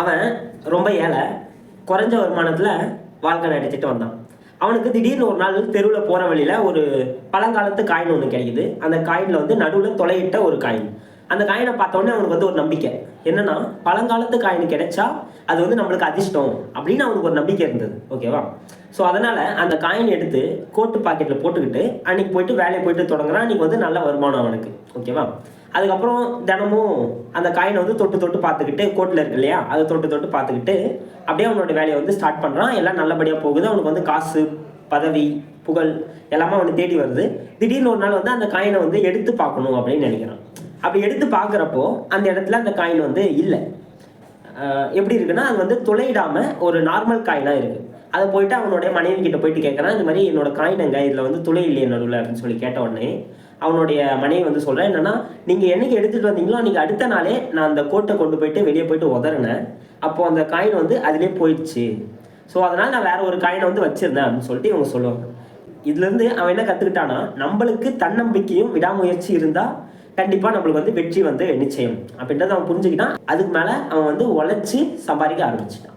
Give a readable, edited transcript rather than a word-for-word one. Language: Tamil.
அவன் ரொம்ப ஏழை, குறைஞ்ச வருமானத்தில் வாழ்க்கை நடத்திட்டு வந்தான். அவனுக்கு திடீர்னு ஒரு நாள் தெருவில் போகிற வழியில் ஒரு பழங்காலத்து காயின் ஒன்று கிடைக்குது. அந்த காயினில் வந்து நடுவில் துளையிட்ட ஒரு காயின். அந்த காயினை பார்த்தோன்னே அவனுக்கு வந்து ஒரு நம்பிக்கை, என்னன்னா பழங்காலத்து காயின் கிடைச்சா அது வந்து நம்மளுக்கு அதிர்ஷ்டம் அப்படின்னு அவனுக்கு ஒரு நம்பிக்கை இருந்தது. ஓகேவா? ஸோ அதனால் அந்த காயின் எடுத்து கோட்டு பாக்கெட்டில் போட்டுக்கிட்டு அன்றைக்கி போயிட்டு வேலையை போயிட்டு தொடங்குறான். அன்றைக்கி வந்து நல்ல வருமானம் அவனுக்கு. ஓகேவா? அதுக்கப்புறம் தினமும் அந்த காயினை வந்து தொட்டு தொட்டு பார்த்துக்கிட்டு, கோட்டில் இருக்கு இல்லையா, அதை தொட்டு தொட்டு பார்த்துக்கிட்டு அப்படியே அவனோட வேலையை வந்து ஸ்டார்ட் பண்ணுறான். எல்லாம் நல்லபடியாக போகுது. அவனுக்கு வந்து காசு, பதவி, புகழ் எல்லாமே அவனுக்கு தேடி வருது. திடீர்னு ஒரு நாள் வந்து அந்த காயினை வந்து எடுத்து பார்க்கணும் அப்படின்னு நினைக்கிறான். அப்படி எடுத்து பார்க்குறப்போ அந்த இடத்துல அந்த காயின் வந்து இல்லை. எப்படி இருக்குன்னா, அது வந்து துளையிடாமல் ஒரு நார்மல் காயினாக இருக்குது. அதை போயிட்டு அவனுடைய மனைவி கிட்ட போயிட்டு கேட்குறான், இந்த மாதிரி என்னோட காயினுங்க இதில் வந்து துளை இல்லையே நடுவில் அப்படின்னு சொல்லி கேட்ட உடனே அவனுடைய மனைவி வந்து சொல்கிறேன், என்னன்னா நீங்கள் என்னைக்கு எடுத்துகிட்டு வந்தீங்களோ அன்றைக்கி அடுத்த நாளே நான் அந்த கோட்டை கொண்டு போயிட்டு வெளியே போயிட்டு உதறினேன். அப்போது அந்த காயின் வந்து அதிலே போயிடுச்சு. ஸோ அதனால் நான் வேற ஒரு காயினை வந்து வச்சுருந்தேன் அப்படின்னு சொல்லிட்டு இவங்க சொல்லுவாங்க. இதுலேருந்து அவன் என்ன கற்றுக்கிட்டான்னா, நம்மளுக்கு தன்னம்பிக்கையும் விடாமுயற்சி இருந்தால் கண்டிப்பாக நம்மளுக்கு வந்து வெற்றி வந்து நிச்சயம் அப்படின்றத அவன் புரிஞ்சுக்கிட்டான். அதுக்கு மேலே அவன் வந்து உழைச்சி சம்பாதிக்க ஆரம்பிச்சிட்டான்.